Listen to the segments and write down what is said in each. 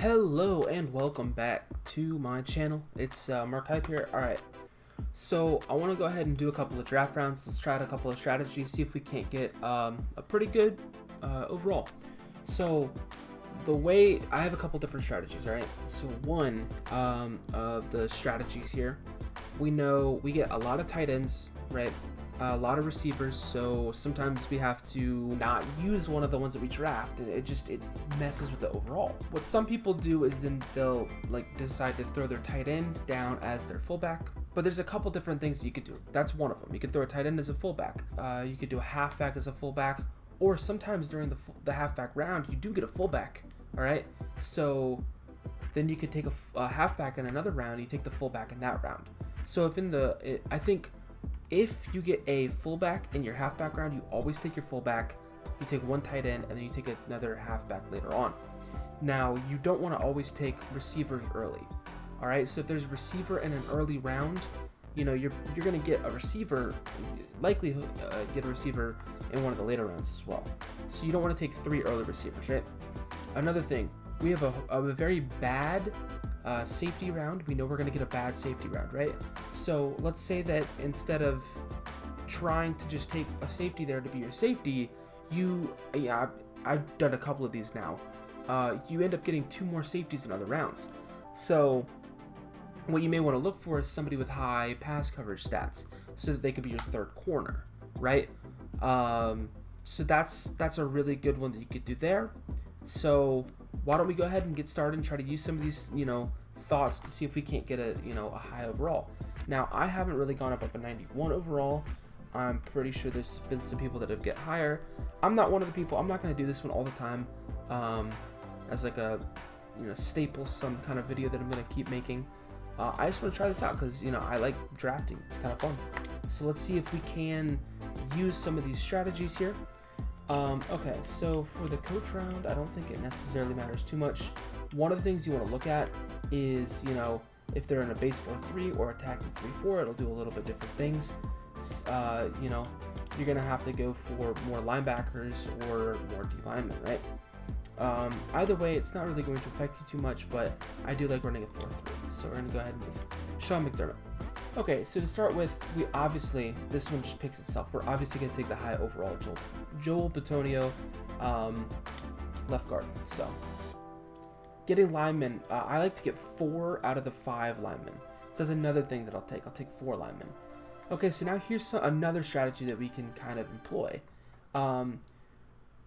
Hello and welcome back to my channel. It's Mark Hype here. Alright, so I want to go ahead and do a couple of draft rounds. Let's try out a couple of strategies, see if we can't get a pretty good overall. So the way I have a couple different strategies, alright? So one of the strategies here, we know we get a lot of tight ends, right? A lot of receivers, so sometimes we have to not use one of the ones that we draft, and it messes with the overall. What some people do is then they'll decide to throw their tight end down as their fullback, but there's a couple different things that you could do. That's one of them. You could throw a tight end as a fullback. You could do a halfback as a fullback, or sometimes during the halfback round you do get a fullback. All right, so then you could take a halfback in another round. You take the fullback in that round. So I think if you get a fullback in your halfback round, you always take your fullback, you take one tight end, and then you take another halfback later on. Now, you don't want to always take receivers early. All right, so if there's a receiver in an early round, you know, you're going to get a receiver, likely get a receiver in one of the later rounds as well. So you don't want to take 3 early receivers, right? Another thing, we have a very bad safety round. We know we're going to get a bad safety round, right? So let's say that instead of trying to just take a safety there to be your safety, I've done a couple of these now. You end up getting 2 more safeties in other rounds. So what you may want to look for is somebody with high pass coverage stats, so that they could be your third corner, right? So that's a really good one that you could do there. So why don't we go ahead and get started and try to use some of these, thoughts to see if we can't get a high overall. Now, I haven't really gone up a 91 overall. I'm pretty sure there's been some people that have get higher. I'm not one of the people. I'm not going to do this one all the time as like a staple, some kind of video that I'm going to keep making. I just want to try this out because I like drafting. It's kind of fun. So let's see if we can use some of these strategies here. Okay, so for the coach round, I don't think it necessarily matters too much. One of the things you want to look at is, if they're in a base 4-3 or attacking 3-4, it'll do a little bit different things. You're going to have to go for more linebackers or more D linemen, right? Either way, it's not really going to affect you too much, but I do like running a 4-3. So we're going to go ahead and move Sean McDermott. Okay, so to start with, this one just picks itself. We're obviously going to take the high overall Joel Bitonio, left guard. So, getting linemen, I like to get 4 out of the 5 linemen. So that's another thing that I'll take. I'll take 4 linemen. Okay, so now here's another strategy that we can kind of employ.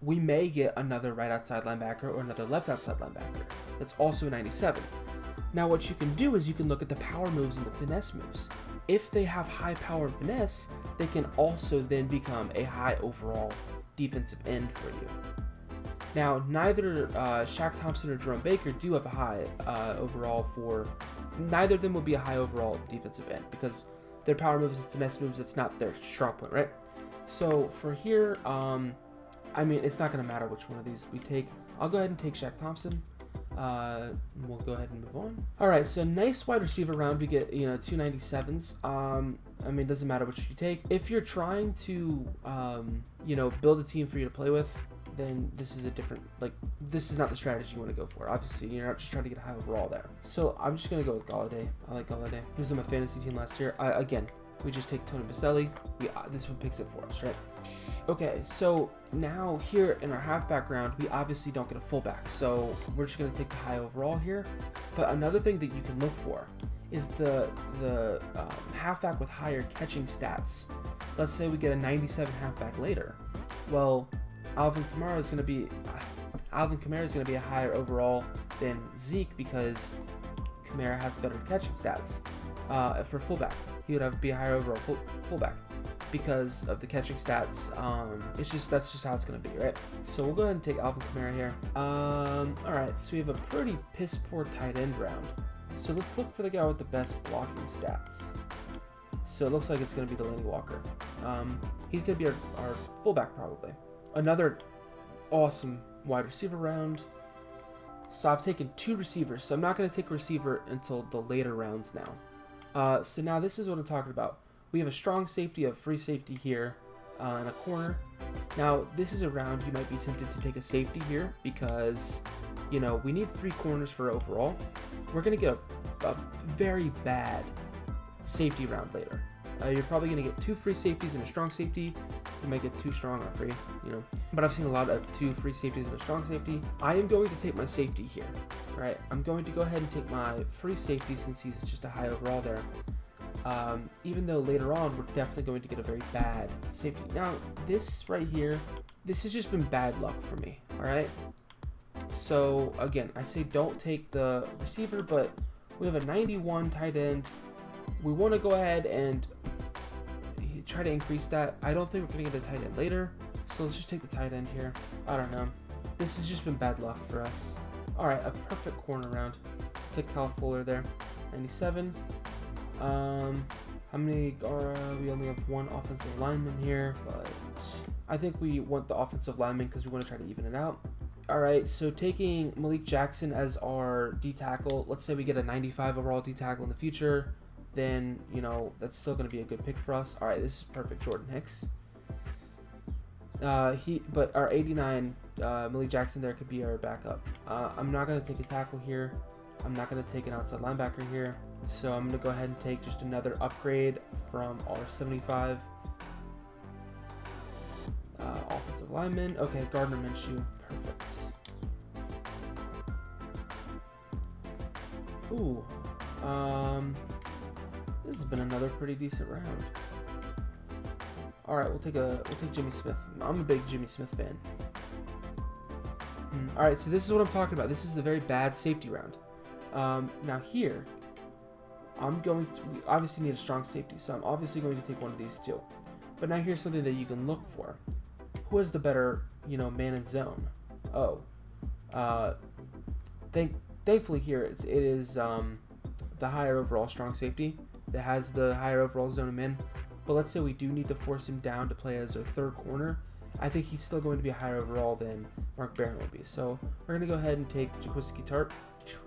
We may get another right outside linebacker or another left outside linebacker. That's also 97. Now what you can do is you can look at the power moves and the finesse moves. If they have high power and finesse, they can also then become a high overall defensive end for you. Now, neither Shaq Thompson or Jerome Baker do have a high overall neither of them will be a high overall defensive end because their power moves and finesse moves, it's not their strong point, right? So for here, it's not going to matter which one of these we take. I'll go ahead and take Shaq Thompson. We'll go ahead and move on. All right, so nice wide receiver round. We get 2 97s. It doesn't matter which you take. If you're trying to build a team for you to play with, then this is this is not the strategy you want to go for. Obviously, you're not just trying to get a high overall there. So I'm just gonna go with Galladay. I like Galladay. He was on my fantasy team last year. We just take Tony Baselli. This one picks it for us, right? Okay, so now here in our halfback round, we obviously don't get a fullback, so we're just going to take the high overall here. But another thing that you can look for is the halfback with higher catching stats. Let's say we get a 97 halfback later. Well, Alvin Kamara is going to be a higher overall than Zeke because Kamara has better catching stats. For fullback, he would be a higher overall fullback because of the catching stats. That's just how it's gonna be, right? So we'll go ahead and take Alvin Kamara here. All right, so we have a pretty piss poor tight end round. So let's look for the guy with the best blocking stats. So it looks like it's gonna be Delaney Walker. He's gonna be our fullback probably. Another awesome wide receiver round. So I've taken 2 receivers. So I'm not gonna take a receiver until the later rounds now. So now this is what I'm talking about. We have a strong safety, a free safety here in a corner. Now, this is a round you might be tempted to take a safety here because you know, we need 3 corners for overall. We're going to get a very bad safety round later. You're probably going to get 2 free safeties and a strong safety. You might get 2 strong or free, you know. But I've seen a lot of 2 free safeties and a strong safety. I am going to take my safety here, right? I'm going to go ahead and take my free safety since he's just a high overall there. Even though later on, we're definitely going to get a very bad safety. Now, this right here, this has just been bad luck for me, all right? So, again, I say don't take the receiver, but we have a 91 tight end. We want to go ahead and try to increase that. I don't think we're going to get a tight end later, so let's just take the tight end here. I don't know. This has just been bad luck for us. All right, a perfect corner round. Took Kyle Fuller there, 97. How many are we? Only have 1 offensive lineman here, but I think we want the offensive lineman because we want to try to even it out. All right, so taking Malik Jackson as our D tackle. Let's say we get a 95 overall D tackle in the future, then, you know, that's still going to be a good pick for us. All right, this is perfect, Jordan Hicks. But our 89 Malik Jackson there could be our backup. I'm not going to take a tackle here. I'm not going to take an outside linebacker here. So I'm going to go ahead and take just another upgrade from our 75 offensive lineman. Okay, Gardner Minshew. Perfect. Ooh. This has been another pretty decent round. All right, we'll take Jimmy Smith. I'm a big Jimmy Smith fan. All right, so this is what I'm talking about. This is the very bad safety round. Now here, we obviously need a strong safety, so I'm obviously going to take one of these two. But now here's something that you can look for. Who has the better, you know, man in zone? Oh, thankfully here it is the higher overall strong safety that has the higher overall zone and man. But let's say we do need to force him down to play as our 3rd corner. I think he's still going to be a higher overall than Mark Barron will be. So we're going to go ahead and take Jaquiski Tartt.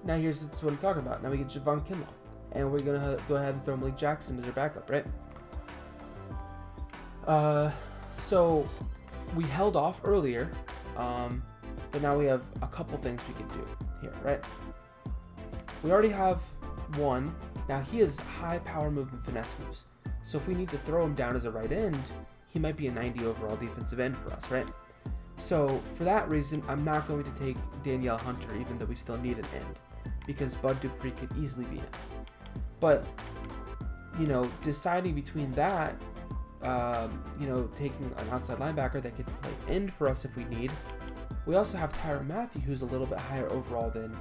Now here's what I'm talking about. Now we get Javon Kinlaw. And we're going to go ahead and throw Malik Jackson as our backup, right? So we held off earlier, but now we have a couple things we can do here, right? We already have one. Now he has high power move and finesse moves. So if we need to throw him down as a right end, he might be a 90 overall defensive end for us, right? So for that reason, I'm not going to take Danielle Hunter, even though we still need an end, because Bud Dupree could easily be in. But, you know, deciding between that, you know, taking an outside linebacker that could play end for us if we need. We also have Tyrann Mathieu, who's a little bit higher overall than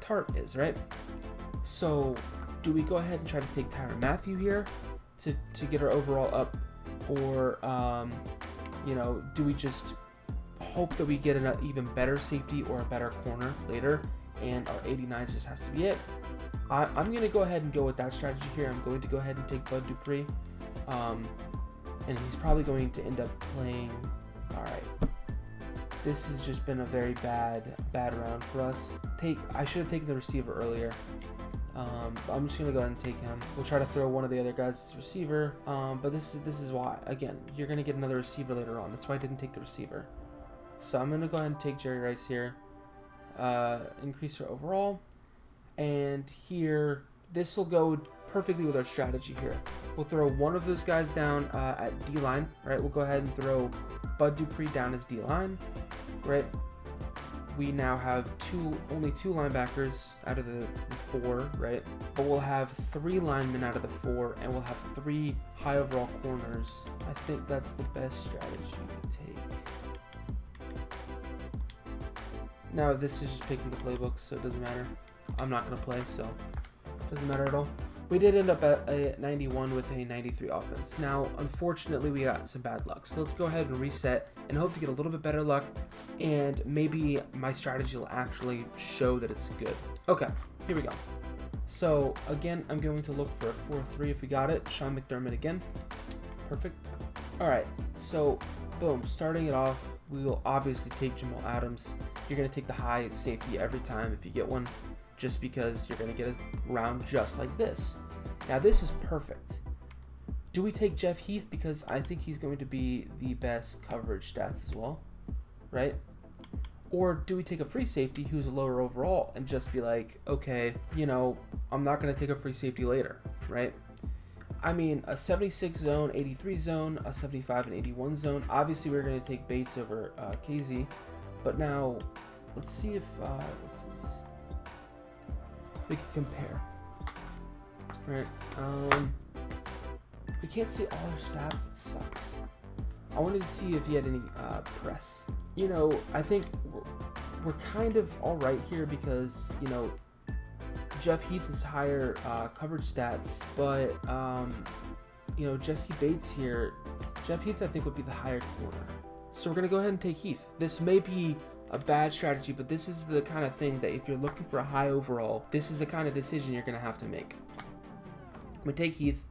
Tartt is, right? So do we go ahead and try to take Tyrann Mathieu here to get our overall up? Or, you know, do we just hope that we get an even better safety or a better corner later, and our 89 just has to be it? I'm going to go ahead and go with that strategy here. I'm going to go ahead and take Bud Dupree. And he's probably going to end up playing... Alright. This has just been a very bad round for us. I should have taken the receiver earlier. I'm just going to go ahead and take him. We'll try to throw one of the other guys as receiver. But this is why. Again, you're going to get another receiver later on. That's why I didn't take the receiver. So I'm going to go ahead and take Jerry Rice here. Increase our overall. And here, this will go perfectly with our strategy here. We'll throw one of those guys down at D-line, right? We'll go ahead and throw Bud Dupree down as D-line, right? We now have only two linebackers out of the 4, right? But we'll have 3 linemen out of the 4, and we'll have 3 high overall corners. I think that's the best strategy to take. Now, this is just picking the playbook, so it doesn't matter. I'm not going to play, so it doesn't matter at all. We did end up at a 91 with a 93 offense. Now, unfortunately, we got some bad luck. So let's go ahead and reset and hope to get a little bit better luck. And maybe my strategy will actually show that it's good. Okay, here we go. So, again, I'm going to look for a 4-3 if we got it. Sean McDermott again. Perfect. All right, so, boom. Starting it off, we will obviously take Jamal Adams. You're going to take the high safety every time if you get one, just because you're going to get a round just like this. Now, this is perfect. Do we take Jeff Heath? Because I think he's going to be the best coverage stats as well, right? Or do we take a free safety who's a lower overall and just be like, okay, you know, I'm not going to take a free safety later, right? I mean, a 76 zone, 83 zone, a 75 and 81 zone. Obviously, we're going to take Bates over KZ. But now, let's see if we can compare. Right? We can't see all our stats. It sucks. I wanted to see if he had any press. You know, I think we're kind of all right here because, you know, Jeff Heath is higher coverage stats, but, you know, Jesse Bates here, Jeff Heath I think would be the higher corner. So we're going to go ahead and take Heath. This may be a bad strategy, but this is the kind of thing that if you're looking for a high overall, this is the kind of decision you're going to have to make. We take Heath.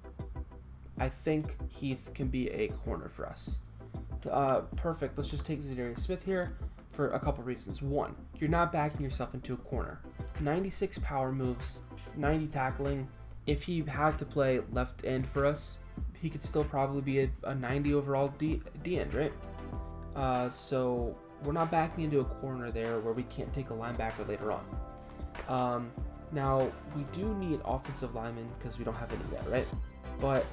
I think Heath can be a corner for us. Perfect. Let's just take Zadarius Smith here for a couple reasons. One, you're not backing yourself into a corner. 96 power moves, 90 tackling. If he had to play left end for us, he could still probably be a 90 overall D end, right? So we're not backing into a corner there where we can't take a linebacker later on. Now, we do need offensive linemen because we don't have any yet, right? But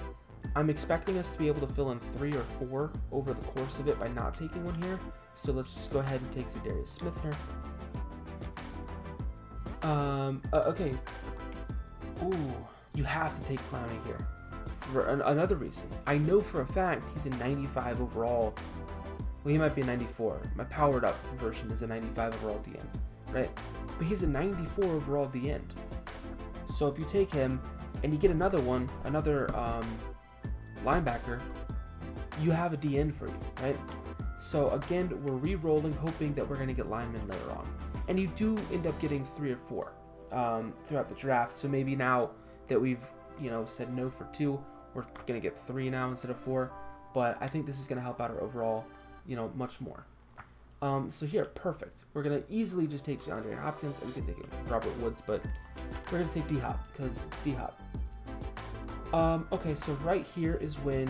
I'm expecting us to be able to fill in 3 or 4 over the course of it by not taking one here. So let's just go ahead and take Zadarius Smith here. Okay. Ooh, you have to take Clowney here for another reason. I know for a fact he's a 95 overall. Well, he might be a 94. My powered up version is a 95 overall D end, right? But he's a 94 overall D end. So if you take him and you get another one, another linebacker, you have a D end for you, right? So again, we're re-rolling, hoping that we're going to get linemen later on. And you do end up getting 3 or 4 throughout the draft. So maybe now that we've, you know, said no for 2, we're going to get 3 now instead of 4. But I think this is going to help out our overall, you know, much more. So here, perfect. We're going to easily just take DeAndre Hopkins, and we can take Robert Woods, but we're going to take D-Hop because it's D-Hop. Okay, so right here is when,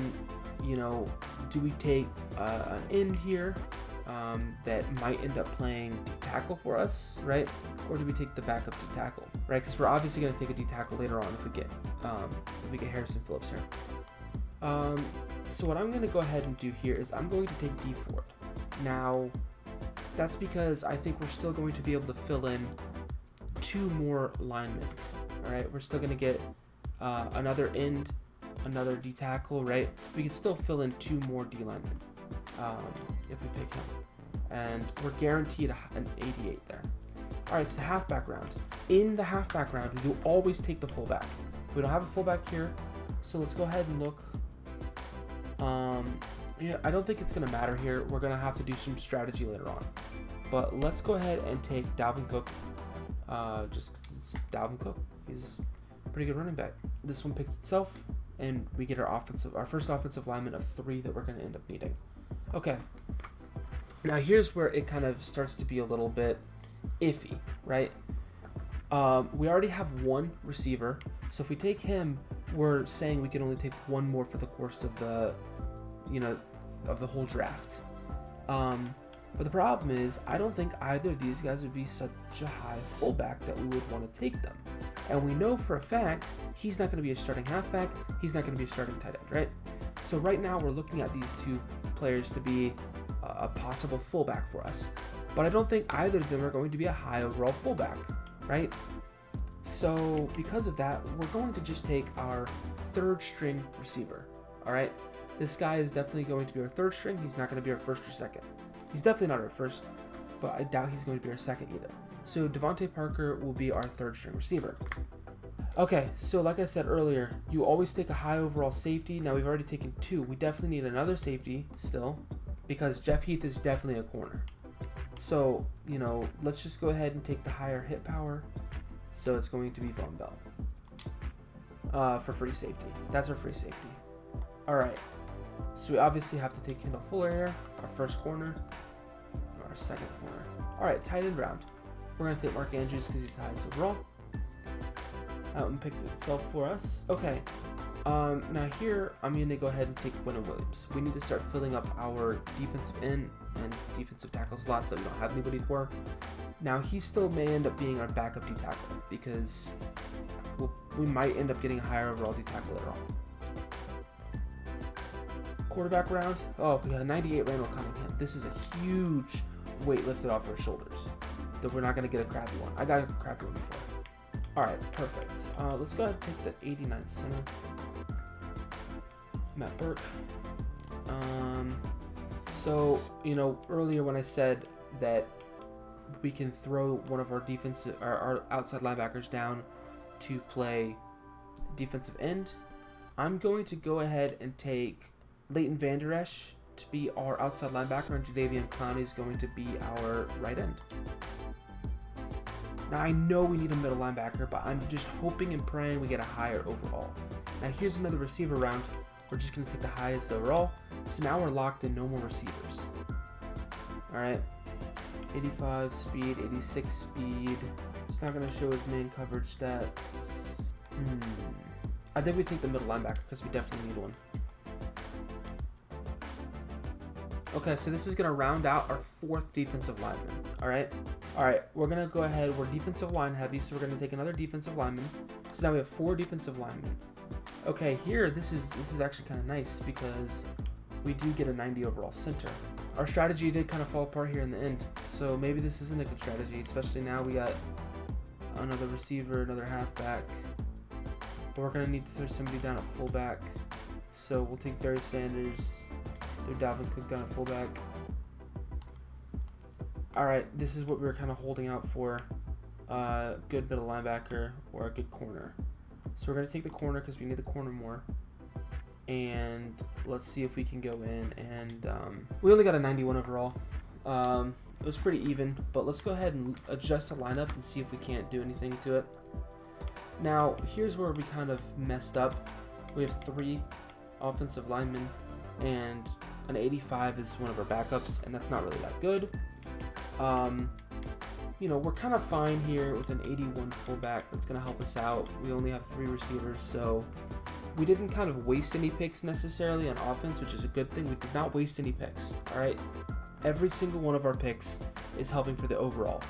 you know, do we take an end here that might end up playing D-tackle for us, right? Or do we take the backup D-tackle, right? Because we're obviously going to take a D-tackle later on if we get Harrison Phillips here. So what I'm going to go ahead and do here is I'm going to take D Ford. Now, that's because I think we're still going to be able to fill in 2 more linemen. All right, we're still going to get another end, another D tackle, right? We can still fill in 2 more D linemen if we pick him, and we're guaranteed an 88 there. All right, so halfback round. In the halfback round, we do always take the fullback. We don't have a fullback here, so let's go ahead and look. Yeah, I don't think it's going to matter here. We're going to have to do some strategy later on. But let's go ahead and take Dalvin Cook. Just 'cause it's Dalvin Cook. He's a pretty good running back. This one picks itself, and we get our first offensive lineman of 3 that we're going to end up needing. Okay. Now here's where it kind of starts to be a little bit iffy, right? We already have 1 receiver, so if we take him, we're saying we can only take 1 more for the course of the, you know, of the whole draft. But the problem is, I don't think either of these guys would be such a high fullback that we would want to take them. And we know for a fact he's not going to be a starting halfback. He's not going to be a starting tight end, right? So right now we're looking at these 2 players to be a possible fullback for us. But I don't think either of them are going to be a high overall fullback, right? So because of that, we're going to just take our 3rd string receiver, all right? This guy is definitely going to be our 3rd string. He's not going to be our 1st or 2nd. He's definitely not our 1st, but I doubt he's going to be our 2nd either. So Devontae Parker will be our 3rd string receiver. Okay, so like I said earlier, you always take a high overall safety. Now we've already taken 2. We definitely need another safety still because Jeff Heath is definitely a corner. So, you know, let's just go ahead and take the higher hit power. So it's going to be Von Bell for free safety. That's our free safety. All right. So we obviously have to take Kendall Fuller here, our 1st corner, or our 2nd corner. All right, tight end round. We're going to take Mark Andrews because he's the highest overall. And picked itself for us. Okay. Now here, I'm going to go ahead and take Wyndham Williams. We need to start filling up our defensive end and defensive tackle slots that we don't have anybody for. Now, he still may end up being our backup D tackle because we might end up getting a higher overall D tackle later on. Quarterback round. Oh, we got a 98 Randall Cunningham. This is a huge weight lifted off our shoulders that we're not going to get a crappy one. I got a crappy one before. Alright, perfect. Let's go ahead and take the 89 center. Matt Burke. So, you know, earlier when I said that we can throw one of our defensive, our outside linebackers down to play defensive end, I'm going to go ahead and take Leighton Vander Esch to be our outside linebacker, and Jadeveon Clowney is going to be our right end. Now, I know we need a middle linebacker, but I'm just hoping and praying we get a higher overall. Now, here's another receiver round. We're just going to take the highest overall. So now we're locked in, no more receivers. All right. 85 speed, 86 speed. It's not going to show his main coverage stats. I think we take the middle linebacker because we definitely need one. Okay, so this is going to round out our 4th defensive lineman. All right. We're going to go ahead. We're defensive line heavy, so we're going to take another defensive lineman. So now we have 4 defensive linemen. Okay, here, this is actually kind of nice because we do get a 90 overall center. Our strategy did kind of fall apart here in the end, so maybe this isn't a good strategy, especially now we got another receiver, another halfback. But we're going to need to throw somebody down at fullback. So we'll take Barry Sanders, throw Dalvin Cook down at fullback. Alright, this is what we were kind of holding out for. Good middle linebacker or a good corner. So we're going to take the corner because we need the corner more. And let's see if we can go in and we only got a 91 overall. It was pretty even, but let's go ahead and adjust the lineup and see if we can't do anything to it. Now, here's where we kind of messed up. We have 3 offensive linemen and an 85 is one of our backups, and that's not really that good. You know, we're kind of fine here with an 81 fullback. That's going to help us out. We only have 3 receivers, so we didn't kind of waste any picks necessarily on offense, which is a good thing. We did not waste any picks, all right? Every single one of our picks is helping for the overall,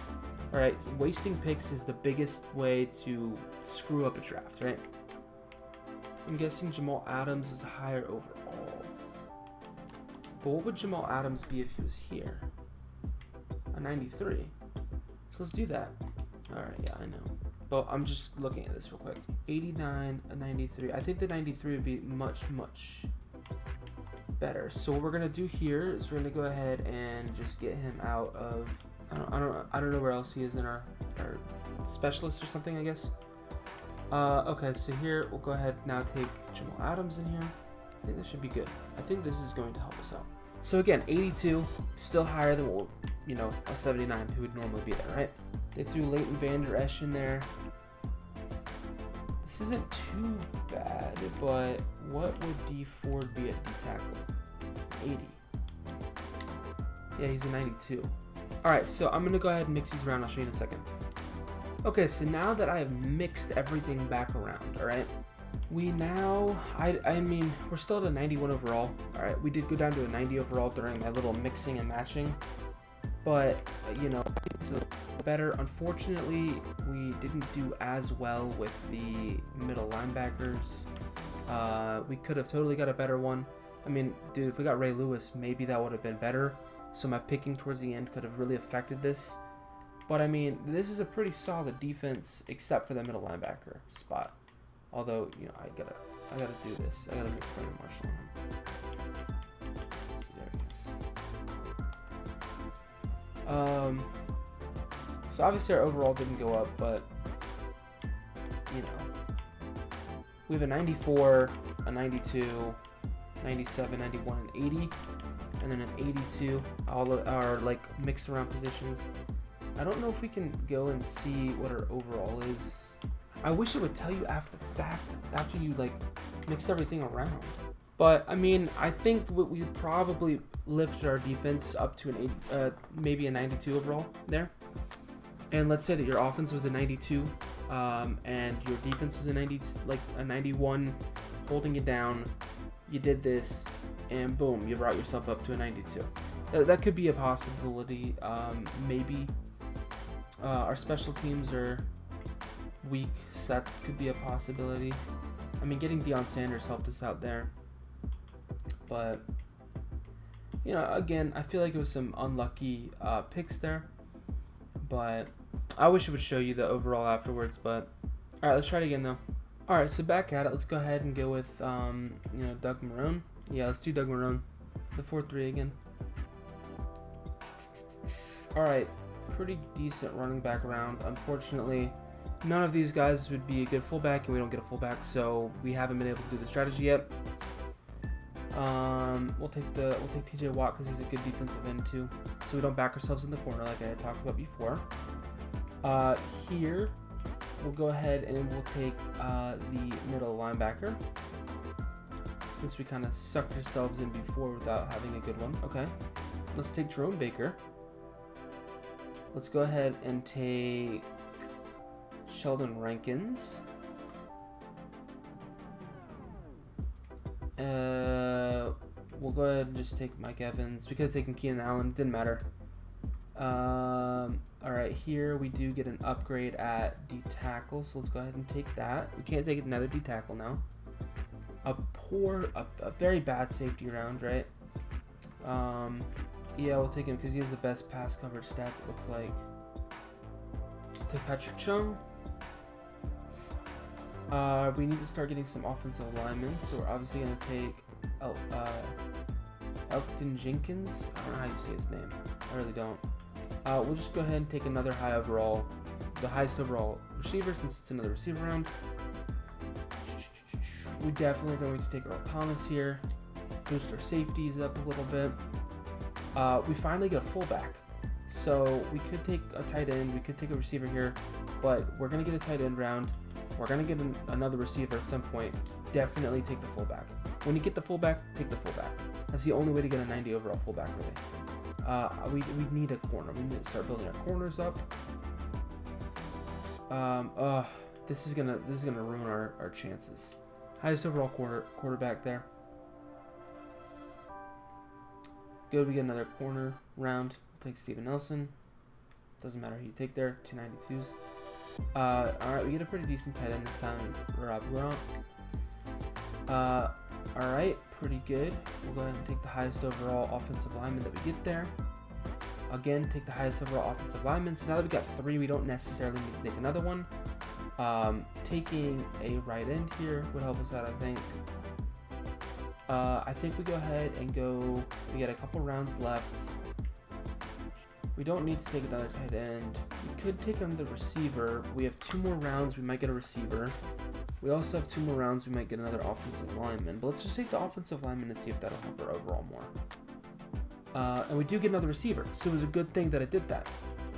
all right? Wasting picks is the biggest way to screw up a draft, right? I'm guessing Jamal Adams is higher overall. But what would Jamal Adams be if he was here? A 93. So let's do that. Alright, yeah, I know. But I'm just looking at this real quick. 89, a 93. I think the 93 would be much, much better. So what we're gonna do here is we're gonna go ahead and just get him out of I don't know where else he is in our specialist or something, I guess. Okay, so here we'll go ahead now take Jamal Adams in here. I think this should be good. I think this is going to help us out. So again, 82, still higher than what, you know, a 79 who would normally be there, right? They threw Leighton Vander Esch in there. This isn't too bad, but what would D Ford be at D tackle? 80. Yeah, he's a 92. All right, so I'm gonna go ahead and mix these around. I'll show you in a second. Okay, so now that I have mixed everything back around, all right, we now, I mean, we're still at a 91 overall, all right? We did go down to a 90 overall during my little mixing and matching, but, you know, it's better. Unfortunately, we didn't do as well with the middle linebackers. We could have totally got a better one. I mean, dude, if we got Ray Lewis, maybe that would have been better. So my picking towards the end could have really affected this. But, I mean, this is a pretty solid defense, except for the middle linebacker spot. Although, you know, I gotta do this. I gotta mix Brandon Marshall on him. Let's see, there he is. So obviously our overall didn't go up, but, you know, we have a 94, a 92, 97, 91, and 80, and then an 82. All of our, like, mixed around positions. I don't know if we can go and see what our overall is. I wish it would tell you after the fact, after you like mixed everything around. But I mean, I think we probably lifted our defense up to an 80, maybe a 92 overall there. And let's say that your offense was a 92, and your defense was a 90, like a 91. holding you down. You did this, and boom, you brought yourself up to a 92. That could be a possibility. Maybe our special teams are weak, so that could be a possibility. I mean, getting Deion Sanders helped us out there, but you know, again, I feel like it was some unlucky picks there, but I wish it would show you the overall afterwards. But all right, let's try it again though. All right, so back at it. Let's go ahead and go with you know, Doug Marrone. Yeah, let's do Doug Marrone, the 4-3 again. All right, pretty decent running back round. Unfortunately, none of these guys would be a good fullback, and we don't get a fullback, so we haven't been able to do the strategy yet. We'll take TJ Watt because he's a good defensive end too, so we don't back ourselves in the corner like I had talked about before. Here we'll go ahead and we'll take the middle linebacker, since we kind of sucked ourselves in before without having a good one. Okay, let's take Jerome Baker. Let's go ahead and take Sheldon Rankins. We'll go ahead and just take Mike Evans. We could have taken Keenan Allen. Didn't matter. Alright, here we do get an upgrade at D tackle, so let's go ahead and take that. We can't take another D tackle now. A very bad safety round, right? Yeah, we'll take him because he has the best pass coverage stats, it looks like. Take Patrick Chung. We need to start getting some offensive linemen, so we're obviously going to take Elkton Jenkins. I don't know how you say his name. I really don't. We'll just go ahead and take another the highest overall receiver, since it's another receiver round. We definitely are going to take Earl Thomas here. Boost our safeties up a little bit. We finally get a fullback. So we could take a tight end, we could take a receiver here, but we're going to get a tight end round. We're going to get another receiver at some point. Definitely take the fullback. When you get the fullback, take the fullback. That's the only way to get a 90 overall fullback, really. We need a corner. We need to start building our corners up. This is gonna ruin our chances. Highest overall quarterback there. Good, we get another corner round. We'll take Steven Nelson. Doesn't matter who you take there. 292s. Alright, we get a pretty decent tight end this time. Rob Gronk. Alright, pretty good. We'll go ahead and take the highest overall offensive lineman that we get there. Again, take the highest overall offensive lineman. So now that we got 3, we don't necessarily need to take another one. Taking a right end here would help us out, I think. I think we go ahead and we got a couple rounds left. We don't need to take another tight end. We could take another receiver. We have 2 more rounds, we might get a receiver. We also have 2 more rounds, we might get another offensive lineman. But let's just take the offensive lineman and see if that'll help our overall more. And we do get another receiver, so it was a good thing that I did that.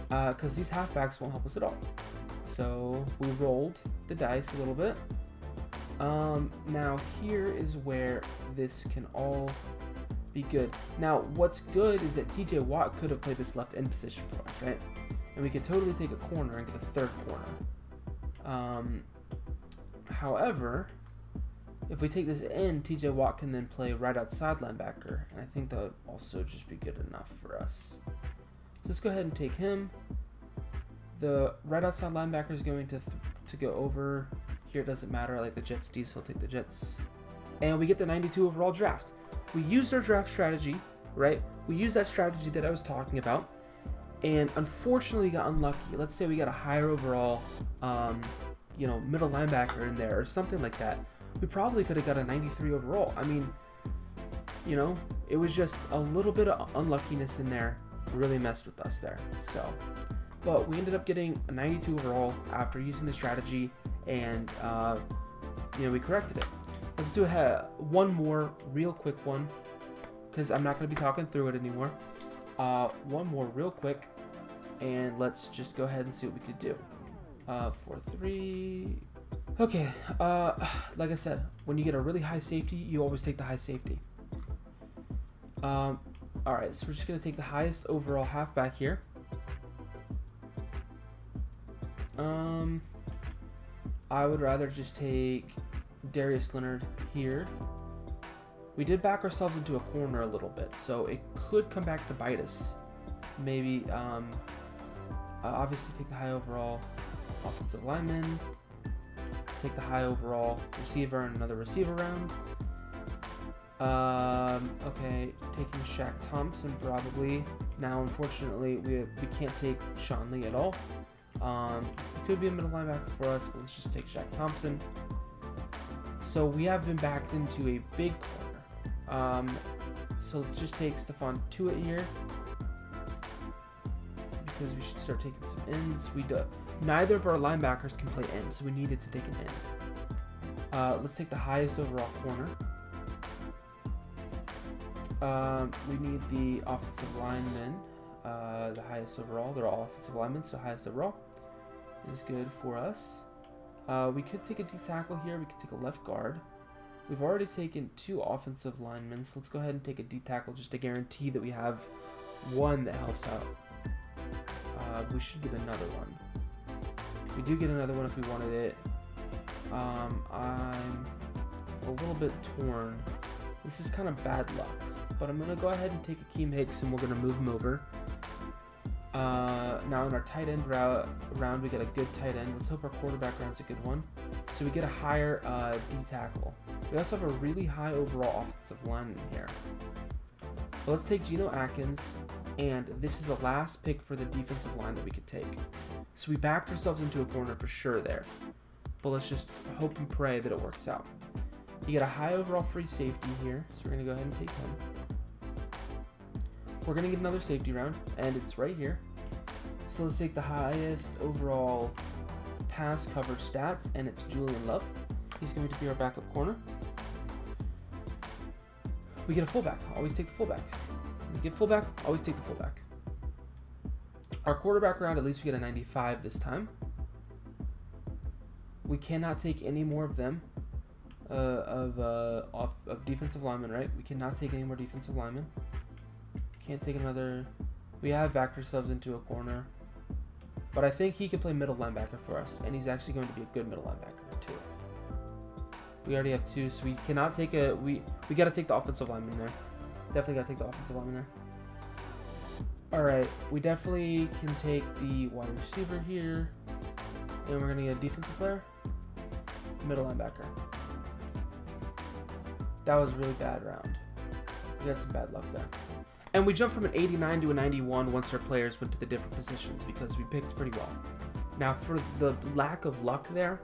Because these halfbacks won't help us at all. So we rolled the dice a little bit. Now here is where this can all be good. Now what's good is that TJ Watt could have played this left end position for us, right? And we could totally take a corner and get a third corner. However, if we take this in, TJ Watt can then play right outside linebacker, and I think that would also just be good enough for us. So let's go ahead and take him. The right outside linebacker is going to go over. Here it doesn't matter. I like the Jets D, so I'll take the Jets. And we get the 92 overall draft. We used our draft strategy, right? We used that strategy that I was talking about. And unfortunately, we got unlucky. Let's say we got a higher overall, middle linebacker in there or something like that. We probably could have got a 93 overall. I mean, it was just a little bit of unluckiness in there. Really messed with us there. So, but we ended up getting a 92 overall after using the strategy, and we corrected it. Let's do one more real quick one, because I'm not going to be talking through it anymore. One more real quick, and let's just go ahead and see what we could do. 4-3. Okay, like I said, when you get a really high safety, you always take the high safety. Alright, so we're just going to take the highest overall halfback here. I would rather just take Darius Leonard here. We did back ourselves into a corner a little bit, so it could come back to bite us. Maybe, obviously take the high overall offensive lineman, take the high overall receiver and another receiver round. Okay, taking Shaq Thompson probably. Now, unfortunately, we can't take Sean Lee at all. He could be a middle linebacker for us, but let's just take Shaq Thompson. So we have been backed into a big corner. So let's just take Stephon Tuitt here, because we should start taking some ends. Neither of our linebackers can play ends, so we needed to take an end. Let's take the highest overall corner. We need the offensive linemen, the highest overall. They're all offensive linemen, so highest overall is good for us. We could take a D tackle here. We could take a left guard. We've already taken 2 offensive linemen, so let's go ahead and take a D tackle just to guarantee that we have one that helps out. We should get another one. We do get another one if we wanted it. I'm a little bit torn. This is kind of bad luck, but I'm going to go ahead and take Akeem Hicks and we're going to move him over. Now in our tight end round, we get a good tight end. Let's hope our quarterback round's a good one. So we get a higher D tackle. We also have a really high overall offensive lineman here. So let's take Geno Atkins, and this is the last pick for the defensive line that we could take. So we backed ourselves into a corner for sure there, but let's just hope and pray that it works out. You get a high overall free safety here, so we're going to go ahead and take him. We're going to get another safety round, and it's right here. So let's take the highest overall pass coverage stats, and it's Julian Love. He's going to be our backup corner. We get a fullback. Always take the fullback. We get fullback. Always take the fullback. Our quarterback round, at least we get a 95 this time. We cannot take any more of them. Of defensive linemen, right? We cannot take any more defensive linemen. Can't take another. We have backed ourselves into a corner, but I think he can play middle linebacker for us, and he's actually going to be a good middle linebacker too. We already have 2, so we cannot take a. We got to take the offensive lineman there. Definitely got to take the offensive lineman there. All right, we definitely can take the wide receiver here, and we're gonna get a defensive player, middle linebacker. That was a really bad round. We got some bad luck there. And we jumped from an 89 to a 91 once our players went to the different positions because we picked pretty well. Now for the lack of luck there,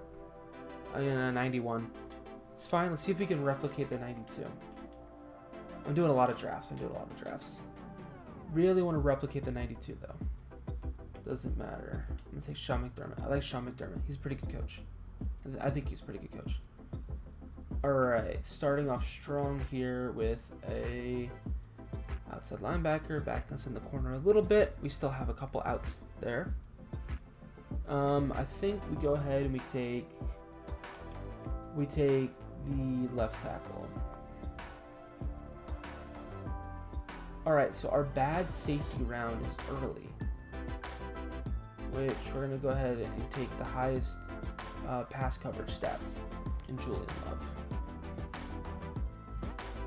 in a 91, it's fine. Let's see if we can replicate the 92. I'm doing a lot of drafts. Really want to replicate the 92 though. Doesn't matter. I'm going to take Sean McDermott. I like Sean McDermott. He's a pretty good coach. I think he's a pretty good coach. Alright, starting off strong here with a outside linebacker, backing us in the corner a little bit. We still have a couple outs there. I think we go ahead and we take the left tackle. Alright, so our bad safety round is early, which we're going to go ahead and take the highest pass coverage stats in Julian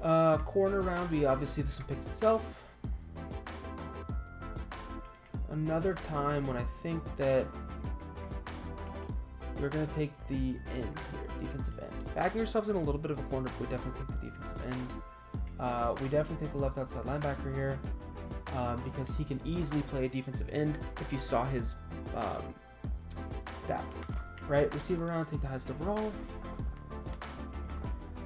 Love. Corner round, we obviously this one picks itself. Another time when I think that we're going to take the end here, defensive end. Backing ourselves in a little bit of a corner, but we definitely take the defensive end. We definitely take the left outside linebacker here because he can easily play a defensive end if you saw his stats. Right, receiver round, take the highest overall.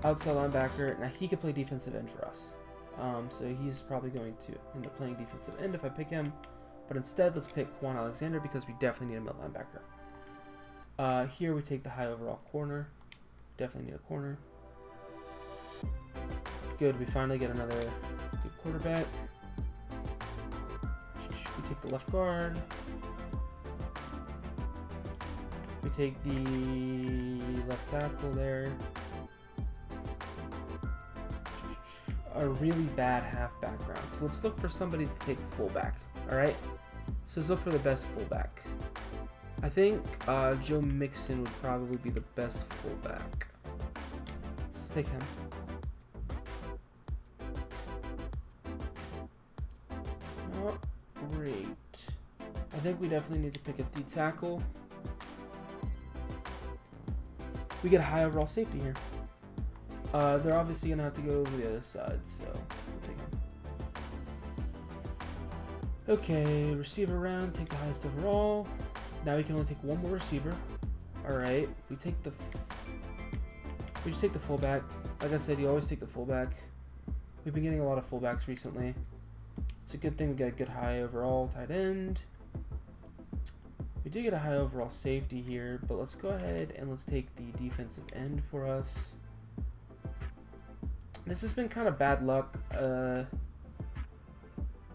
Outside linebacker, now he can play defensive end for us. So he's probably going to end up playing defensive end if I pick him. But instead, let's pick Quan Alexander because we definitely need a middle linebacker. Here we take the high overall corner. Definitely need a corner. Good, we finally get another good quarterback. We take the left guard. We take the left tackle there. A really bad halfback round. So let's look for somebody to take fullback. Alright? So let's look for the best fullback. I think Joe Mixon would probably be the best fullback. take him. Not great. I think we definitely need to pick a D tackle. We get a high overall safety here. They're obviously gonna have to go over the other side, so we'll take him. Okay, receiver round, take the highest overall. Now we can only take one more receiver. All right, we just take the fullback. Like I said, you always take the fullback. We've been getting a lot of fullbacks recently. It's a good thing we got a good high overall tight end. We did get a high overall safety here, but let's go ahead and let's take the defensive end for us. This has been kind of bad luck.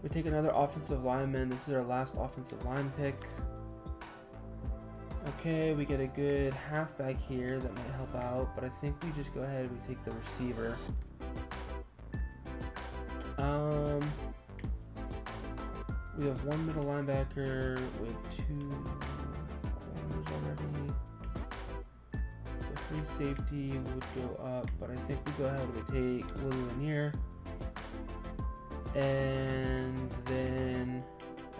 We take another offensive lineman. This is our last offensive line pick. Okay, we get a good halfback here that might help out, but I think we just go ahead and we take the receiver. We have one middle linebacker. We have two corners already. The free safety would go up, but I think we go ahead and we take Willie Lanier. And then,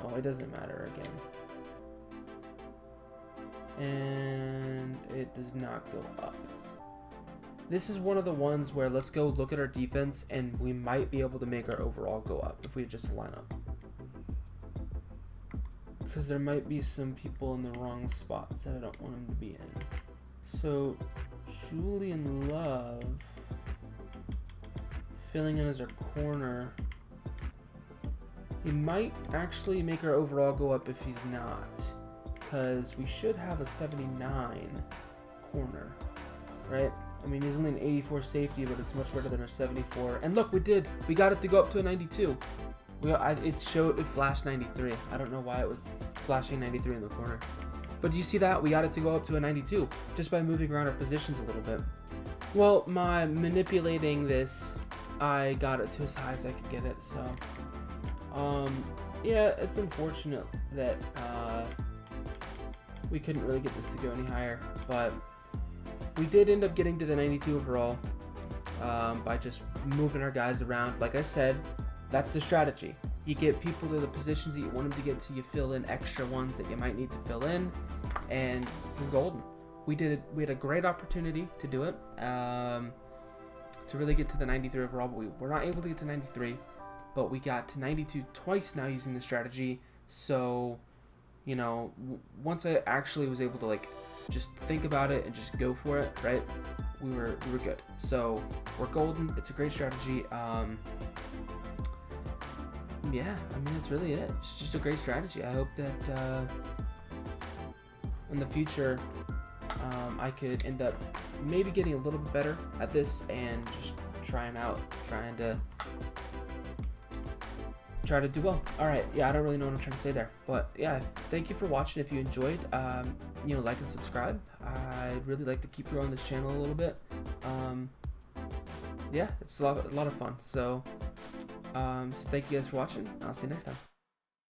oh, it doesn't matter again. And it does not go up. This is one of the ones where let's go look at our defense and we might be able to make our overall go up if we just line up. Because there might be some people in the wrong spots that I don't want them to be in. So, Julian Love filling in as our corner. He might actually make our overall go up if he's not. Because we should have a 79 corner, right? I mean, he's only an 84 safety, but it's much better than our 74. And look, we got it to go up to a 92. It flashed 93. I don't know why it was flashing 93 in the corner. But do you see that? We got it to go up to a 92 just by moving around our positions a little bit. Well, by manipulating this, I got it to as high as I could get it. So, yeah, it's unfortunate that we couldn't really get this to go any higher. But we did end up getting to the 92 overall by just moving our guys around. Like I said, that's the strategy. You get people to the positions that you want them to get to, you fill in extra ones that you might need to fill in, and you're golden. We had a great opportunity to do it, to really get to the 93 overall, but we were not able to get to 93, but we got to 92 twice now using the strategy. So, you know, once I actually was able to like just think about it and just go for it, right? We were good. So we're golden. It's a great strategy. Yeah, I mean, that's really it. It's just a great strategy. I hope that in the future I could end up maybe getting a little bit better at this and just trying to do well. All right, yeah, I don't really know what I'm trying to say there, but yeah, thank you for watching. If you enjoyed, you know, like and subscribe. I'd really like to keep growing this channel a little bit. Yeah, it's a lot of fun. So thank you guys for watching. I'll see you next time.